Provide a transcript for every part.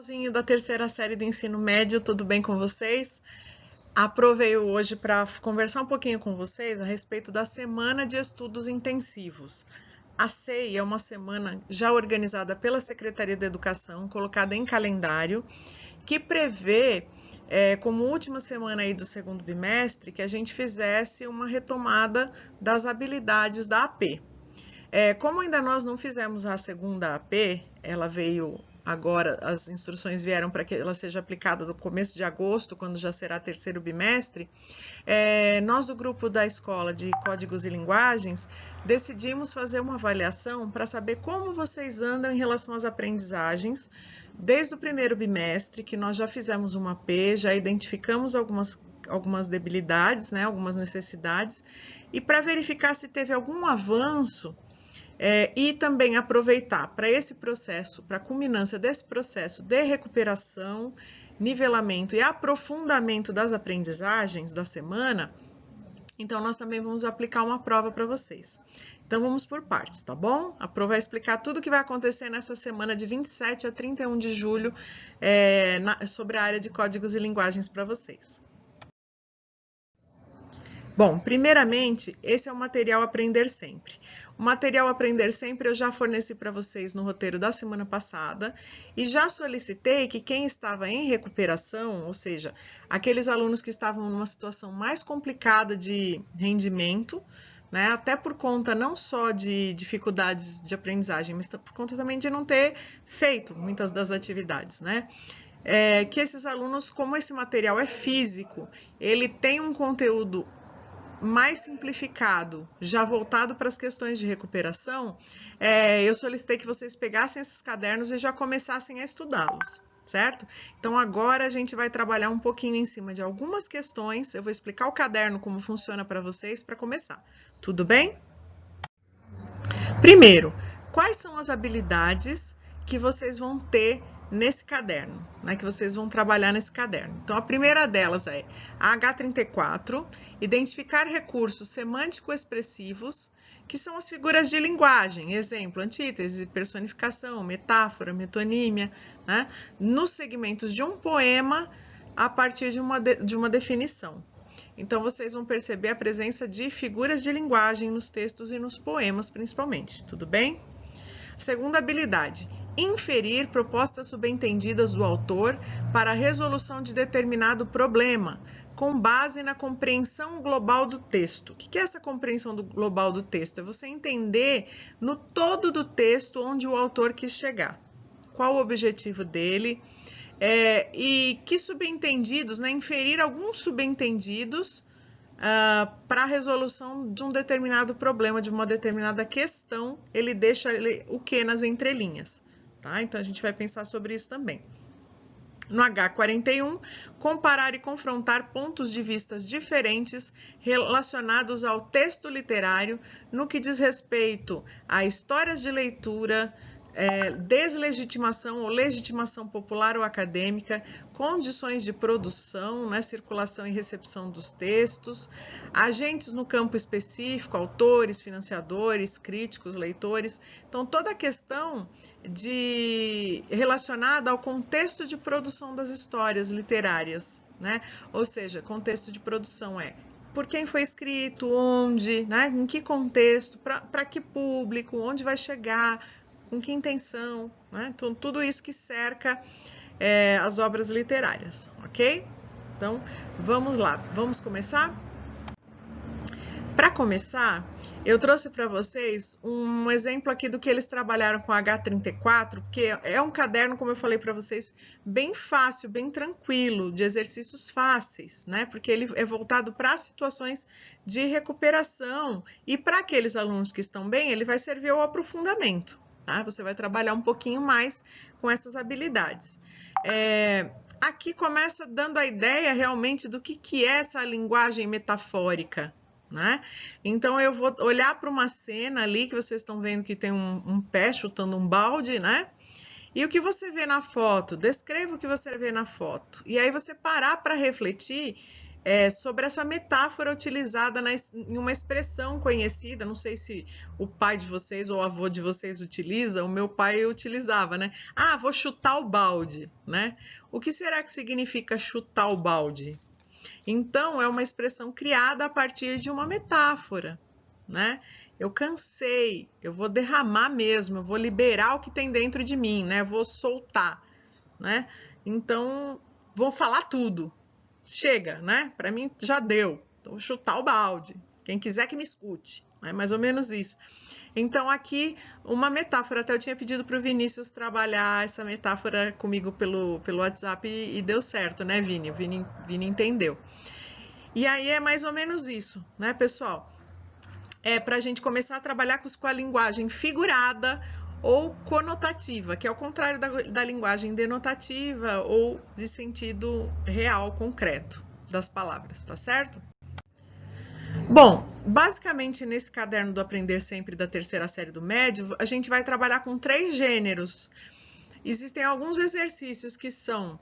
Pessoalzinho da terceira série do ensino médio, tudo bem com vocês? Aprovei hoje para conversar um pouquinho com vocês a respeito da Semana de Estudos Intensivos. A SEI é uma semana já organizada pela Secretaria da Educação, colocada em calendário, que prevê, como última semana aí do segundo bimestre, que a gente fizesse uma retomada das habilidades da AP. Como ainda nós não fizemos a segunda AP, ela veio agora, as instruções vieram para que ela seja aplicada no começo de agosto, quando já será terceiro bimestre, nós do grupo da Escola de Códigos e Linguagens decidimos fazer uma avaliação para saber como vocês andam em relação às aprendizagens, desde o primeiro bimestre, que nós já fizemos uma AP, já identificamos algumas debilidades, né, algumas necessidades, e para verificar se teve algum avanço, e também aproveitar para esse processo, para a culminância desse processo de recuperação, nivelamento e aprofundamento das aprendizagens da semana, então nós também vamos aplicar uma prova para vocês. Então vamos por partes, tá bom? A prova vai explicar tudo o que vai acontecer nessa semana de 27 a 31 de julho sobre a área de códigos e linguagens para vocês. Bom, primeiramente, esse é o material Aprender Sempre. O material Aprender Sempre eu já forneci para vocês no roteiro da semana passada e já solicitei que quem estava em recuperação, ou seja, aqueles alunos que estavam numa situação mais complicada de rendimento, né, até por conta não só de dificuldades de aprendizagem, mas por conta também de não ter feito muitas das atividades, né? Que esses alunos, como esse material é físico, ele tem um conteúdo mais simplificado, já voltado para as questões de recuperação, eu solicitei que vocês pegassem esses cadernos e já começassem a estudá-los, certo? Então agora a gente vai trabalhar um pouquinho em cima de algumas questões, eu vou explicar o caderno como funciona para vocês para começar, tudo bem? Primeiro, quais são as habilidades que vocês vão ter nesse caderno, né, que vocês vão trabalhar nesse caderno. Então, a primeira delas é a H34, identificar recursos semântico-expressivos, que são as figuras de linguagem, exemplo, antítese, personificação, metáfora, metonímia, né, nos segmentos de um poema a partir de uma definição. Então, vocês vão perceber a presença de figuras de linguagem nos textos e nos poemas, principalmente, tudo bem? Segunda habilidade, inferir propostas subentendidas do autor para a resolução de determinado problema, com base na compreensão global do texto. O que é essa compreensão global do texto? É você entender no todo do texto onde o autor quis chegar. Qual o objetivo dele? E que subentendidos, né? Inferir alguns subentendidos para a resolução de um determinado problema, de uma determinada questão, ele deixa o que nas entrelinhas, tá? Então, a gente vai pensar sobre isso também. No H41, comparar e confrontar pontos de vista diferentes relacionados ao texto literário no que diz respeito a histórias de leitura, deslegitimação ou legitimação popular ou acadêmica, condições de produção, né, circulação e recepção dos textos, agentes no campo específico, autores, financiadores, críticos, leitores. Então, toda a questão relacionada ao contexto de produção das histórias literárias, né? Ou seja, contexto de produção por quem foi escrito, onde, né? Em que contexto, para que público, onde vai chegar, com que intenção, né? Então, tudo isso que cerca as obras literárias, ok? Então, vamos lá, vamos começar? Para começar, eu trouxe para vocês um exemplo aqui do que eles trabalharam com H34, porque é um caderno, como eu falei para vocês, bem fácil, bem tranquilo, de exercícios fáceis, né? Porque ele é voltado para situações de recuperação e para aqueles alunos que estão bem, ele vai servir ao aprofundamento. Tá? Você vai trabalhar um pouquinho mais com essas habilidades. Aqui começa dando a ideia realmente do que é essa linguagem metafórica, né? Então, eu vou olhar para uma cena ali que vocês estão vendo que tem um pé chutando um balde, né? E o que você vê na foto? Descreva o que você vê na foto. E aí você parar para refletir sobre essa metáfora utilizada em uma expressão conhecida. Não sei se o pai de vocês ou o avô de vocês utiliza, o meu pai utilizava, né? Ah, vou chutar o balde, né? O que será que significa chutar o balde? Então, é uma expressão criada a partir de uma metáfora, né? Eu cansei, eu vou derramar mesmo, eu vou liberar o que tem dentro de mim, né? Vou soltar, né? Então, vou falar tudo. Chega, né? Para mim já deu. Então, vou chutar o balde. Quem quiser que me escute. É mais ou menos isso. Então, aqui, uma metáfora. Até eu tinha pedido para o Vinícius trabalhar essa metáfora comigo pelo WhatsApp e deu certo, né, Vini? O Vini entendeu. E aí é mais ou menos isso, né, pessoal? É para a gente começar a trabalhar com a linguagem figurada ou conotativa, que é o contrário da linguagem denotativa ou de sentido real, concreto das palavras, tá certo? Bom, basicamente nesse caderno do Aprender Sempre da terceira série do médio, a gente vai trabalhar com 3 gêneros. Existem alguns exercícios que são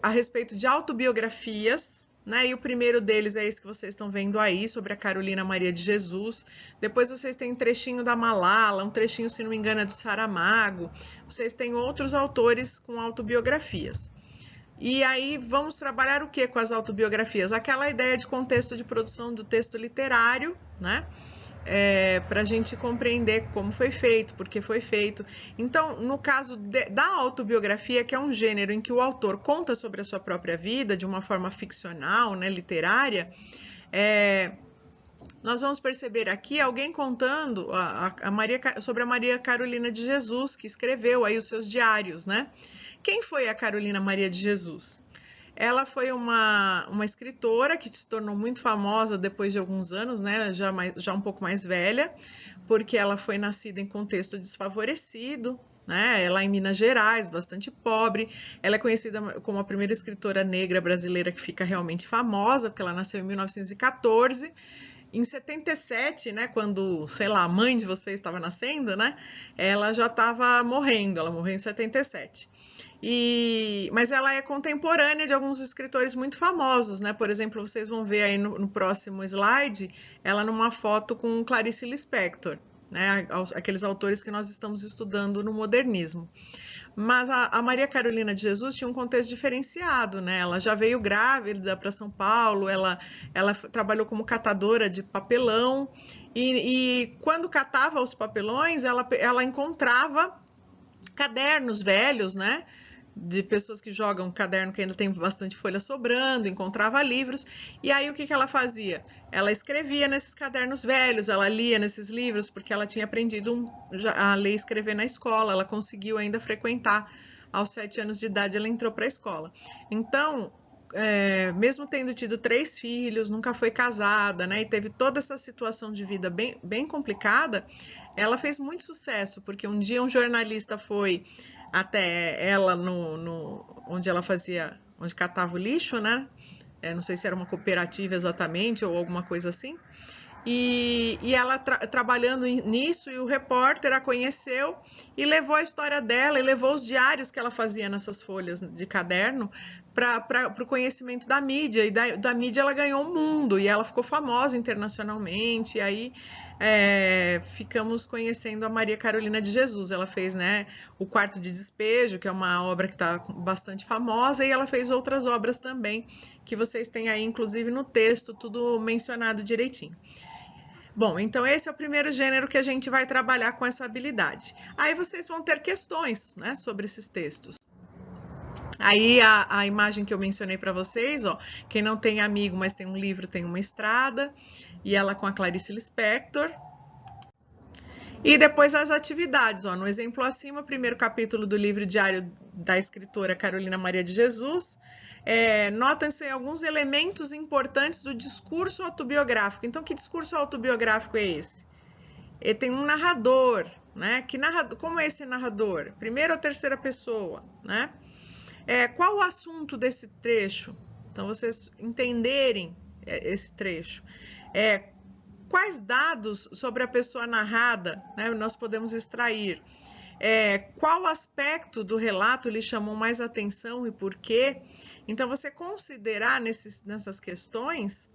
a respeito de autobiografias, né? E o primeiro deles é esse que vocês estão vendo aí, sobre a Carolina Maria de Jesus. Depois vocês têm um trechinho da Malala, um trechinho, se não me engano, é do Saramago. Vocês têm outros autores com autobiografias. E aí vamos trabalhar o que com as autobiografias? Aquela ideia de contexto de produção do texto literário, né? Para a gente compreender como foi feito, por que foi feito. Então, no caso da autobiografia, que é um gênero em que o autor conta sobre a sua própria vida de uma forma ficcional, né, literária, nós vamos perceber aqui alguém contando sobre a Maria Carolina de Jesus, que escreveu aí os seus diários, né? Quem foi a Carolina Maria de Jesus? Ela foi uma escritora que se tornou muito famosa depois de alguns anos, né? Já um pouco mais velha, porque ela foi nascida em contexto desfavorecido, né? Ela em Minas Gerais, bastante pobre. Ela é conhecida como a primeira escritora negra brasileira que fica realmente famosa, porque ela nasceu em 1914. Em 77, né, quando, sei lá, a mãe de vocês estava nascendo, né, ela já estava morrendo, ela morreu em 77. Mas ela é contemporânea de alguns escritores muito famosos, né? Por exemplo, vocês vão ver aí no próximo slide, ela numa foto com Clarice Lispector, né? Aqueles autores que nós estamos estudando no modernismo. Mas a Maria Carolina de Jesus tinha um contexto diferenciado, né? Ela já veio grávida para São Paulo, ela trabalhou como catadora de papelão e quando catava os papelões, ela encontrava cadernos velhos, né? De pessoas que jogam caderno que ainda tem bastante folha sobrando, encontrava livros, e aí o que ela fazia? Ela escrevia nesses cadernos velhos, ela lia nesses livros, porque ela tinha aprendido a ler e escrever na escola, ela conseguiu ainda frequentar, aos 7 anos de idade ela entrou para a escola. Então, mesmo tendo tido 3 filhos, nunca foi casada, né, e teve toda essa situação de vida bem complicada, ela fez muito sucesso, porque um dia um jornalista foi até ela onde ela onde catava o lixo, né? Não sei se era uma cooperativa exatamente ou alguma coisa assim. E ela trabalhando nisso, e o repórter a conheceu e levou a história dela e levou os diários que ela fazia nessas folhas de caderno para o conhecimento da mídia, e da mídia ela ganhou um mundo e ela ficou famosa internacionalmente, e aí ficamos conhecendo a Maria Carolina de Jesus. Ela fez, né, o Quarto de Despejo, que é uma obra que está bastante famosa, e ela fez outras obras também, que vocês têm aí, inclusive no texto, tudo mencionado direitinho. Bom, então esse é o primeiro gênero que a gente vai trabalhar com essa habilidade. Aí vocês vão ter questões, né, sobre esses textos. Aí a imagem que eu mencionei para vocês, ó, quem não tem amigo, mas tem um livro, tem uma estrada, e ela com a Clarice Lispector. E depois as atividades, ó, no exemplo acima, o primeiro capítulo do livro diário da escritora Carolina Maria de Jesus. Notam-se alguns elementos importantes do discurso autobiográfico. Então, que discurso autobiográfico é esse? Ele tem um narrador, né? Como é esse narrador? Primeira ou terceira pessoa, né? Qual o assunto desse trecho? Então, vocês entenderem esse trecho. Quais dados sobre a pessoa narrada, né, nós podemos extrair? qual aspecto do relato lhe chamou mais atenção e por quê. Então, você considerar nessas questões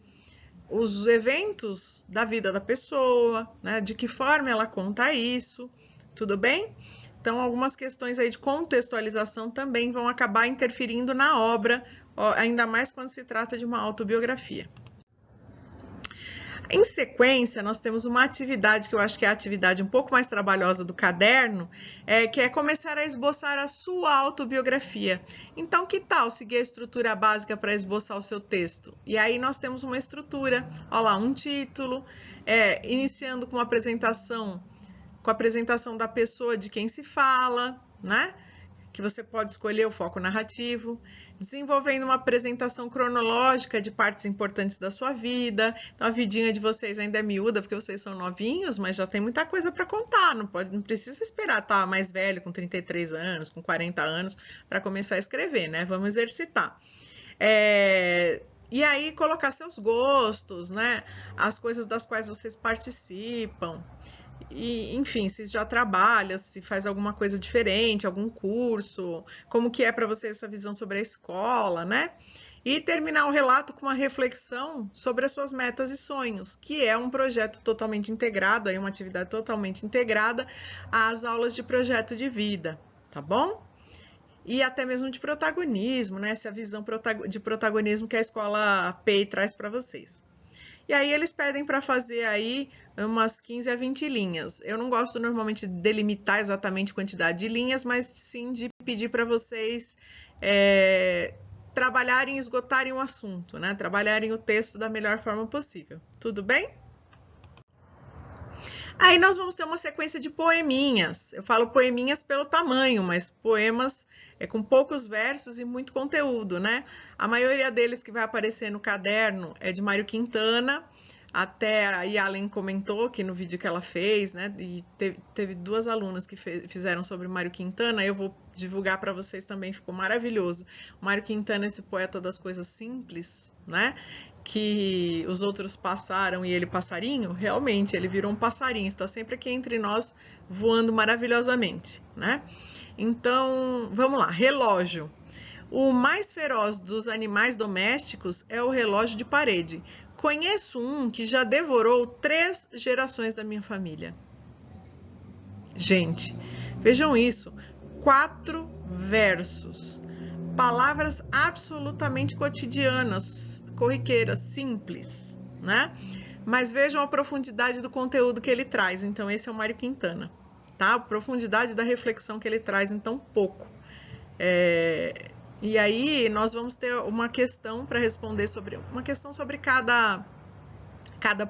os eventos da vida da pessoa, né? De que forma ela conta isso, tudo bem? Então, algumas questões aí de contextualização também vão acabar interferindo na obra, ainda mais quando se trata de uma autobiografia. Em sequência, nós temos uma atividade que eu acho que é a atividade um pouco mais trabalhosa do caderno, que é começar a esboçar a sua autobiografia. Então, que tal seguir a estrutura básica para esboçar o seu texto? E aí nós temos uma estrutura, olha lá, um título, iniciando com a apresentação da pessoa de quem se fala, né? Que você pode escolher o foco narrativo, desenvolvendo uma apresentação cronológica de partes importantes da sua vida. Então, a vidinha de vocês ainda é miúda, porque vocês são novinhos, mas já tem muita coisa para contar. Não precisa esperar estar mais velho, com 33 anos, com 40 anos, para começar a escrever, né? Vamos exercitar. E aí, colocar seus gostos, né? As coisas das quais vocês participam. E, enfim, se já trabalha, se faz alguma coisa diferente, algum curso, como que é para você essa visão sobre a escola, né? E terminar o relato com uma reflexão sobre as suas metas e sonhos, que é um projeto totalmente integrado, aí uma atividade totalmente integrada às aulas de projeto de vida, tá bom? E até mesmo de protagonismo, né? Essa visão de protagonismo que a escola PEI traz para vocês. E aí eles pedem para fazer aí umas 15 a 20 linhas. Eu não gosto normalmente de delimitar exatamente a quantidade de linhas, mas sim de pedir para vocês trabalharem e esgotarem o assunto, né? Trabalharem o texto da melhor forma possível. Tudo bem? Aí nós vamos ter uma sequência de poeminhas. Eu falo poeminhas pelo tamanho, mas poemas com poucos versos e muito conteúdo, né? A maioria deles que vai aparecer no caderno é de Mário Quintana. Até a Yalen comentou que no vídeo que ela fez, né? E teve duas alunas que fizeram sobre Mário Quintana. Eu vou divulgar para vocês também, ficou maravilhoso. O Mário Quintana, esse poeta das coisas simples, né? Que os outros passaram e ele passarinho, realmente, ele virou um passarinho, está sempre aqui entre nós, voando maravilhosamente, né? Então, vamos lá, relógio. O mais feroz dos animais domésticos é o relógio de parede. Conheço um que já devorou 3 gerações da minha família. Gente, vejam isso, 4 versos, palavras absolutamente cotidianas, corriqueiras, simples, né? Mas vejam a profundidade do conteúdo que ele traz. Então, esse é o Mário Quintana, tá? A profundidade da reflexão que ele traz em tão pouco. E aí, nós vamos ter uma questão para responder sobre cada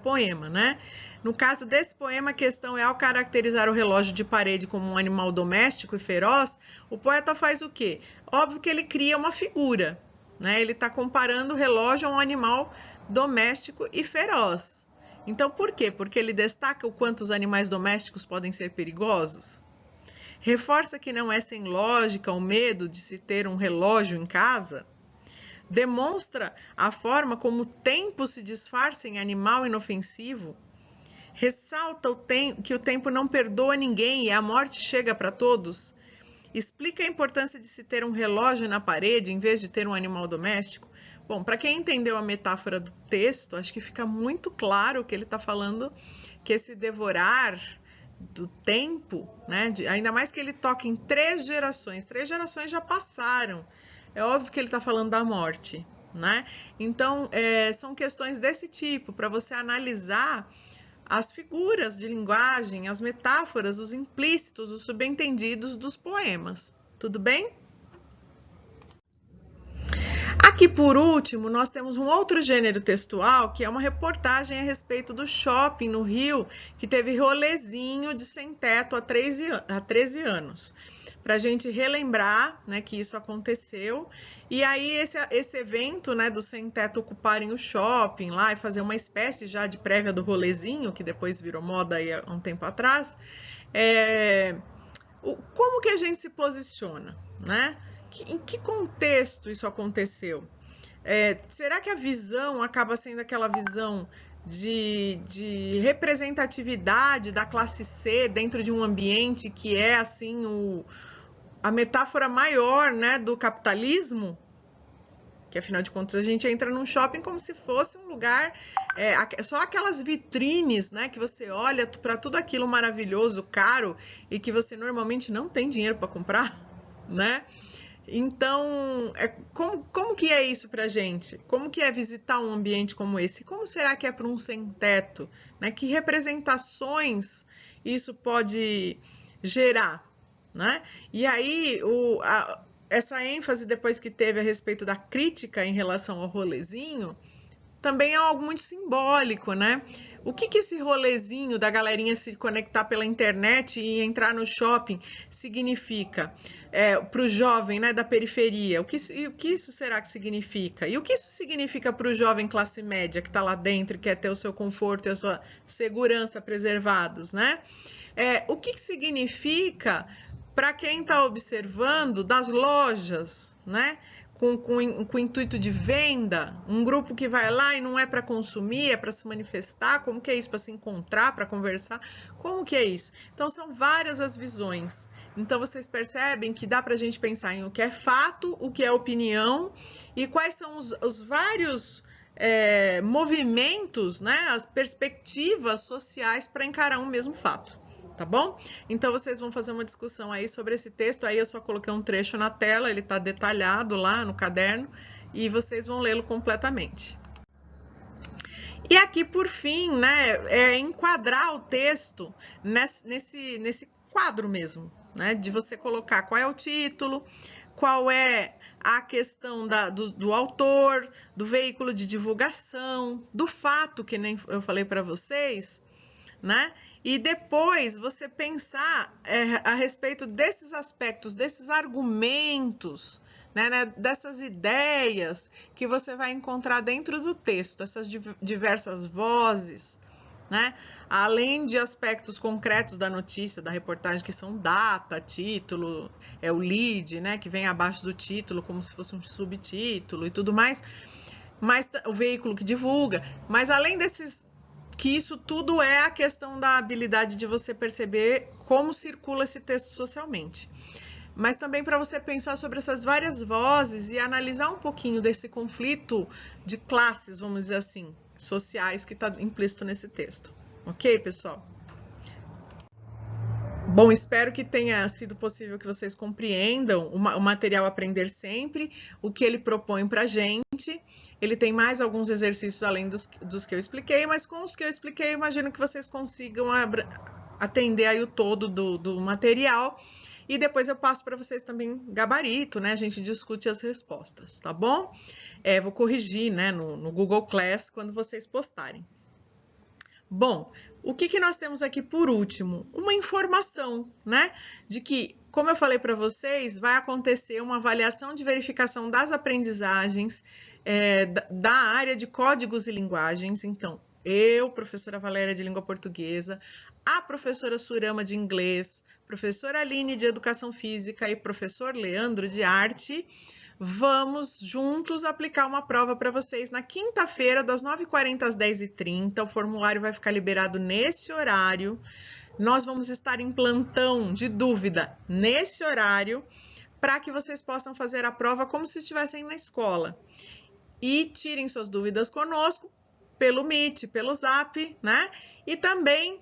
poema, né? No caso desse poema, a questão é: ao caracterizar o relógio de parede como um animal doméstico e feroz, o poeta faz o quê? Óbvio que ele cria uma figura, né? Ele está comparando o relógio a um animal doméstico e feroz. Então, por quê? Porque ele destaca o quanto os animais domésticos podem ser perigosos. Reforça que não é sem lógica o medo de se ter um relógio em casa. Demonstra a forma como o tempo se disfarça em animal inofensivo. Ressalta que o tempo não perdoa ninguém e a morte chega para todos. Explica a importância de se ter um relógio na parede em vez de ter um animal doméstico. Bom, para quem entendeu a metáfora do texto, acho que fica muito claro que ele está falando que esse devorar do tempo, né? Ainda mais que ele toca em 3 gerações. 3 gerações já passaram. É óbvio que ele está falando da morte, né? Então, são questões desse tipo, para você analisar as figuras de linguagem, as metáforas, os implícitos, os subentendidos dos poemas. Tudo bem? Aqui, por último, nós temos um outro gênero textual, que é uma reportagem a respeito do shopping no Rio, que teve rolezinho de sem teto há 13 anos. Para a gente relembrar, né, que isso aconteceu. E aí esse evento, né, do sem teto ocuparem o shopping lá e fazer uma espécie já de prévia do rolezinho, que depois virou moda aí há um tempo atrás, como que a gente se posiciona, né? Em que contexto isso aconteceu? Será que a visão acaba sendo aquela visão de representatividade da classe C dentro de um ambiente que é assim a metáfora maior, né, do capitalismo, que afinal de contas a gente entra num shopping como se fosse um lugar, só aquelas vitrines, né, que você olha para tudo aquilo maravilhoso, caro, e que você normalmente não tem dinheiro para comprar, né? Então, como que é isso pra gente? Como que é visitar um ambiente como esse? Como será que é para um sem-teto? Né? Que representações isso pode gerar? Né? E aí, essa ênfase depois que teve a respeito da crítica em relação ao rolezinho, também é algo muito simbólico, né? O que esse rolezinho da galerinha se conectar pela internet e entrar no shopping significa para o jovem, né, da periferia? O que isso será que significa? E o que isso significa para o jovem classe média que está lá dentro e quer ter o seu conforto e a sua segurança preservados, né? O que significa para quem está observando das lojas, né? Com intuito de venda, um grupo que vai lá e não é para consumir, é para se manifestar, como que é isso? Para se encontrar, para conversar, como que é isso? Então são várias as visões. Então vocês percebem que dá para a gente pensar em o que é fato, o que é opinião e quais são os vários movimentos, né, as perspectivas sociais para encarar um mesmo fato. Tá bom? Então vocês vão fazer uma discussão aí sobre esse texto, aí eu só coloquei um trecho na tela, ele tá detalhado lá no caderno e vocês vão lê-lo completamente. E aqui, por fim, né, enquadrar o texto nesse quadro mesmo, né, de você colocar qual é o título, qual é a questão do autor, do veículo de divulgação, do fato que nem eu falei para vocês, né? E depois você pensar a respeito desses aspectos, desses argumentos, né, dessas ideias que você vai encontrar dentro do texto, essas diversas vozes, né? Além de aspectos concretos da notícia, da reportagem, que são data, título, o lead, né, que vem abaixo do título como se fosse um subtítulo e tudo mais, mas o veículo que divulga, mas além desses, que isso tudo é a questão da habilidade de você perceber como circula esse texto socialmente. Mas também para você pensar sobre essas várias vozes e analisar um pouquinho desse conflito de classes, vamos dizer assim, sociais que está implícito nesse texto. Ok, pessoal? Bom, espero que tenha sido possível que vocês compreendam o material Aprender Sempre, o que ele propõe para a gente. Ele tem mais alguns exercícios além dos que eu expliquei, mas com os que eu expliquei, eu imagino que vocês consigam atender aí o todo do material. E depois eu passo para vocês também gabarito, né? A gente discute as respostas, tá bom? Vou corrigir, né, no Google Class quando vocês postarem. Bom, o que nós temos aqui por último? Uma informação, né? De que, como eu falei para vocês, vai acontecer uma avaliação de verificação das aprendizagens da área de códigos e linguagens. Então, eu, professora Valéria de Língua Portuguesa, a professora Surama de Inglês, professora Aline de Educação Física e professor Leandro de Arte, vamos juntos aplicar uma prova para vocês na quinta-feira, das 9h40 às 10h30. O formulário vai ficar liberado nesse horário. Nós vamos estar em plantão de dúvida nesse horário, para que vocês possam fazer a prova como se estivessem na escola. E tirem suas dúvidas conosco, pelo Meet, pelo Zap, né? E também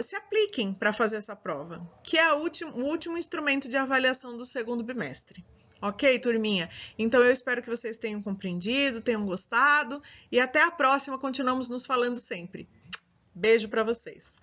se apliquem para fazer essa prova, que é o último instrumento de avaliação do segundo bimestre. Ok, turminha? Então eu espero que vocês tenham compreendido, tenham gostado e até a próxima, continuamos nos falando sempre. Beijo para vocês.